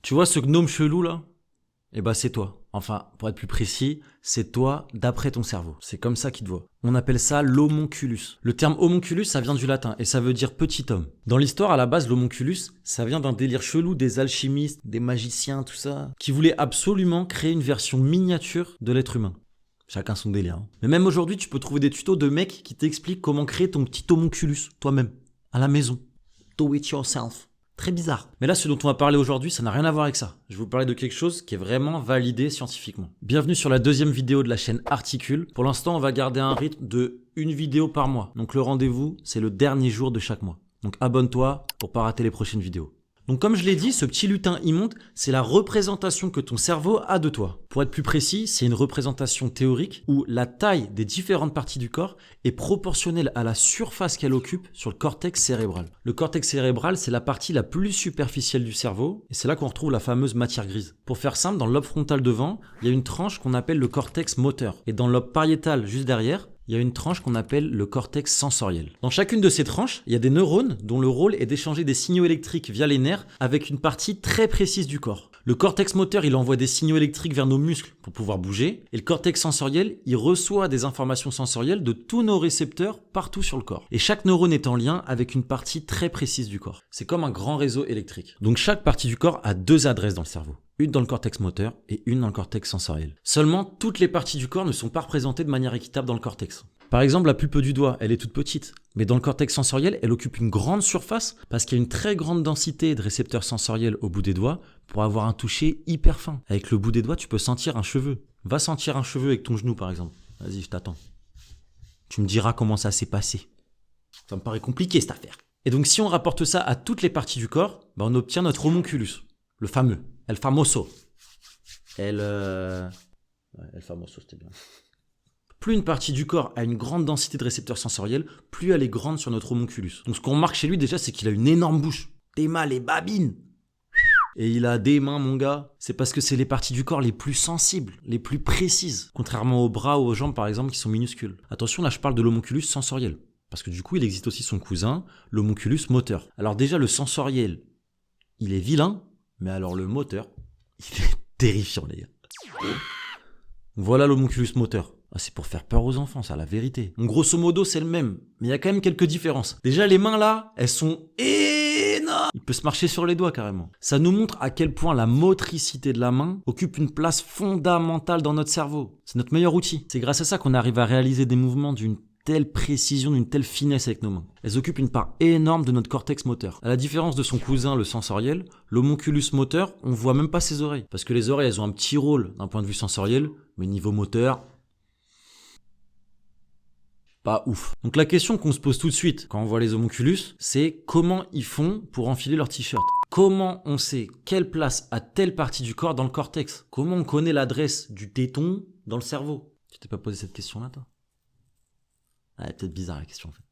Tu vois ce gnome chelou là? Eh ben c'est toi. Enfin, pour être plus précis, c'est toi d'après ton cerveau. C'est comme ça qu'il te voit. On appelle ça l'homonculus. Le terme homonculus, ça vient du latin et ça veut dire petit homme. Dans l'histoire, à la base, l'homonculus, ça vient d'un délire chelou des alchimistes, des magiciens, tout ça, qui voulaient absolument créer une version miniature de l'être humain. Chacun son délire. Hein. Mais même aujourd'hui, tu peux trouver des tutos de mecs qui t'expliquent comment créer ton petit homonculus, toi-même, à la maison. Do it yourself. Très bizarre. Mais là, ce dont on va parler aujourd'hui, ça n'a rien à voir avec ça. Je vais vous parler de quelque chose qui est vraiment validé scientifiquement. Bienvenue sur la deuxième vidéo de la chaîne Articule. Pour l'instant, on va garder un rythme de une vidéo par mois. Donc le rendez-vous, c'est le dernier jour de chaque mois. Donc abonne-toi pour pas rater les prochaines vidéos. Donc comme je l'ai dit, ce petit lutin immonde, c'est la représentation que ton cerveau a de toi. Pour être plus précis, c'est une représentation théorique où la taille des différentes parties du corps est proportionnelle à la surface qu'elle occupe sur le cortex cérébral. Le cortex cérébral, c'est la partie la plus superficielle du cerveau et c'est là qu'on retrouve la fameuse matière grise. Pour faire simple, dans le lobe frontal devant, il y a une tranche qu'on appelle le cortex moteur et dans le lobe pariétal juste derrière, il y a une tranche qu'on appelle le cortex sensoriel. Dans chacune de ces tranches, il y a des neurones dont le rôle est d'échanger des signaux électriques via les nerfs avec une partie très précise du corps. Le cortex moteur, il envoie des signaux électriques vers nos muscles pour pouvoir bouger. Et le cortex sensoriel, il reçoit des informations sensorielles de tous nos récepteurs partout sur le corps. Et chaque neurone est en lien avec une partie très précise du corps. C'est comme un grand réseau électrique. Donc chaque partie du corps a deux adresses dans le cerveau. Une dans le cortex moteur et une dans le cortex sensoriel. Seulement, toutes les parties du corps ne sont pas représentées de manière équitable dans le cortex. Par exemple, la pulpe du doigt, elle est toute petite. Mais dans le cortex sensoriel, elle occupe une grande surface parce qu'il y a une très grande densité de récepteurs sensoriels au bout des doigts pour avoir un toucher hyper fin. Avec le bout des doigts, tu peux sentir un cheveu. Va sentir un cheveu avec ton genou, par exemple. Vas-y, je t'attends. Tu me diras comment ça s'est passé. Ça me paraît compliqué, cette affaire. Et donc, si on rapporte ça à toutes les parties du corps, on obtient notre homonculus. Le fameux. El famoso. El famoso, c'était bien. Plus une partie du corps a une grande densité de récepteurs sensoriels, plus elle est grande sur notre homonculus. Donc ce qu'on remarque chez lui déjà, c'est qu'il a une énorme bouche. Des mains, les babines. Et il a des mains, mon gars. C'est parce que c'est les parties du corps les plus sensibles, les plus précises. Contrairement aux bras ou aux jambes, par exemple, qui sont minuscules. Attention, là, je parle de l'homonculus sensoriel. Parce que du coup, il existe aussi son cousin, l'homonculus moteur. Alors déjà, le sensoriel, il est vilain. Mais alors le moteur, il est terrifiant, les gars. Voilà l'homonculus moteur. Ah, c'est pour faire peur aux enfants, ça, la vérité. Donc, grosso modo, c'est le même. Mais il y a quand même quelques différences. Déjà, les mains, là, elles sont énormes. Il peut se marcher sur les doigts, carrément. Ça nous montre à quel point la motricité de la main occupe une place fondamentale dans notre cerveau. C'est notre meilleur outil. C'est grâce à ça qu'on arrive à réaliser des mouvements d'une telle précision, d'une telle finesse avec nos mains. Elles occupent une part énorme de notre cortex moteur. À la différence de son cousin, le sensoriel, l'homonculus moteur, on voit même pas ses oreilles. Parce que les oreilles, elles ont un petit rôle d'un point de vue sensoriel, mais niveau moteur, pas ouf. Donc la question qu'on se pose tout de suite quand on voit les homonculus, c'est comment ils font pour enfiler leur t-shirt? Comment on sait quelle place a telle partie du corps dans le cortex? Comment on connaît l'adresse du téton dans le cerveau? Tu t'es pas posé cette question-là, toi? Ah, peut-être bizarre la question en fait.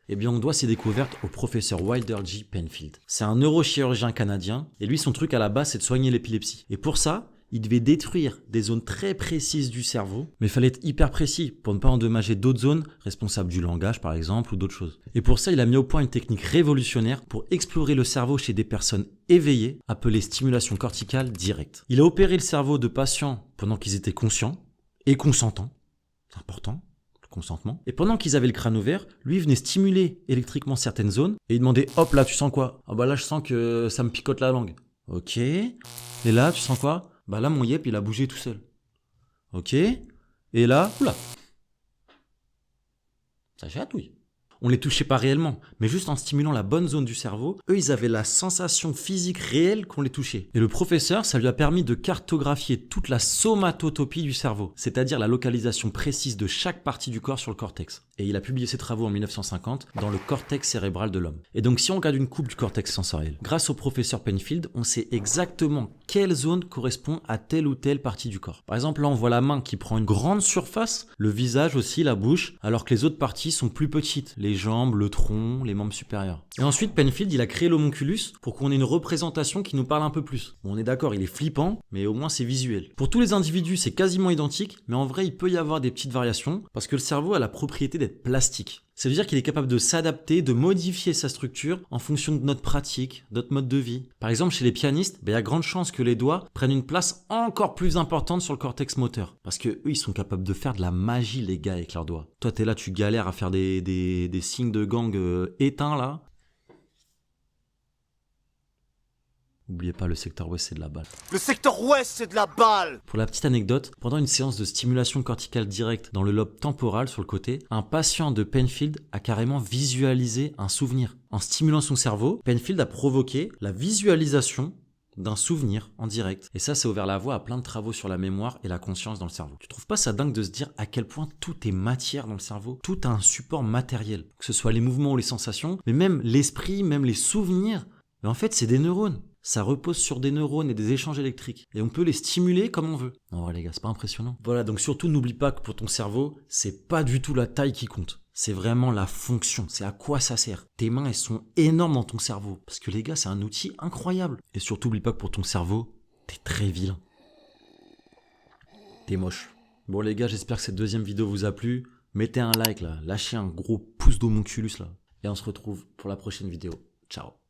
Eh bien, on doit ces découvertes au professeur Wilder J. Penfield. C'est un neurochirurgien canadien et lui, son truc à la base, c'est de soigner l'épilepsie. Et pour ça, il devait détruire des zones très précises du cerveau, mais il fallait être hyper précis pour ne pas endommager d'autres zones responsables du langage par exemple ou d'autres choses. Et pour ça, il a mis au point une technique révolutionnaire pour explorer le cerveau chez des personnes éveillées, appelée stimulation corticale directe. Il a opéré le cerveau de patients pendant qu'ils étaient conscients et consentants, c'est important, le consentement. Et pendant qu'ils avaient le crâne ouvert, lui venait stimuler électriquement certaines zones et il demandait « Hop, là, tu sens quoi ?»« Ah bah là, je sens que ça me picote la langue. » Ok. Et là, tu sens quoi ? Bah là, mon yep, il a bougé tout seul. Ok. Et là, oula. Ça chatouille. On les touchait pas réellement, mais juste en stimulant la bonne zone du cerveau, eux, ils avaient la sensation physique réelle qu'on les touchait. Et le professeur, ça lui a permis de cartographier toute la somatotopie du cerveau, c'est-à-dire la localisation précise de chaque partie du corps sur le cortex. Et il a publié ses travaux en 1950 dans le cortex cérébral de l'homme. Et donc, si on regarde une coupe du cortex sensoriel, grâce au professeur Penfield, on sait exactement quelle zone correspond à telle ou telle partie du corps. Par exemple, là, on voit la main qui prend une grande surface, le visage aussi, la bouche, alors que les autres parties sont plus petites, les jambes, le tronc, les membres supérieurs. Et ensuite, Penfield, il a créé l'homonculus pour qu'on ait une représentation qui nous parle un peu plus. Bon, on est d'accord, il est flippant, mais au moins c'est visuel. Pour tous les individus, c'est quasiment identique, mais en vrai, il peut y avoir des petites variations, parce que le cerveau a la propriété d'être plastique. Ça veut dire qu'il est capable de s'adapter, de modifier sa structure en fonction de notre pratique, de notre mode de vie. Par exemple, chez les pianistes, il y a grande chance que les doigts prennent une place encore plus importante sur le cortex moteur. Parce que eux, ils sont capables de faire de la magie, les gars, avec leurs doigts. Toi, t'es là, tu galères à faire des signes de gang éteints, là. N'oubliez pas, le secteur ouest, c'est de la balle. Le secteur ouest, c'est de la balle. Pour la petite anecdote, pendant une séance de stimulation corticale directe dans le lobe temporal sur le côté, un patient de Penfield a carrément visualisé un souvenir. En stimulant son cerveau, Penfield a provoqué la visualisation d'un souvenir en direct. Et ça ouvert la voie à plein de travaux sur la mémoire et la conscience dans le cerveau. Tu trouves pas ça dingue de se dire à quel point tout est matière dans le cerveau? Tout a un support matériel. Que ce soit les mouvements ou les sensations, mais même l'esprit, même les souvenirs. Mais en fait, c'est des neurones. Ça repose sur des neurones et des échanges électriques. Et on peut les stimuler comme on veut. Non, les gars, c'est pas impressionnant. Voilà, donc surtout, n'oublie pas que pour ton cerveau, c'est pas du tout la taille qui compte. C'est vraiment la fonction. C'est à quoi ça sert. Tes mains, elles sont énormes dans ton cerveau. Parce que les gars, c'est un outil incroyable. Et surtout, n'oublie pas que pour ton cerveau, t'es très vilain. T'es moche. Bon, les gars, j'espère que cette deuxième vidéo vous a plu. Mettez un like, là. Lâchez un gros pouce d'homonculus, là. Et on se retrouve pour la prochaine vidéo. Ciao.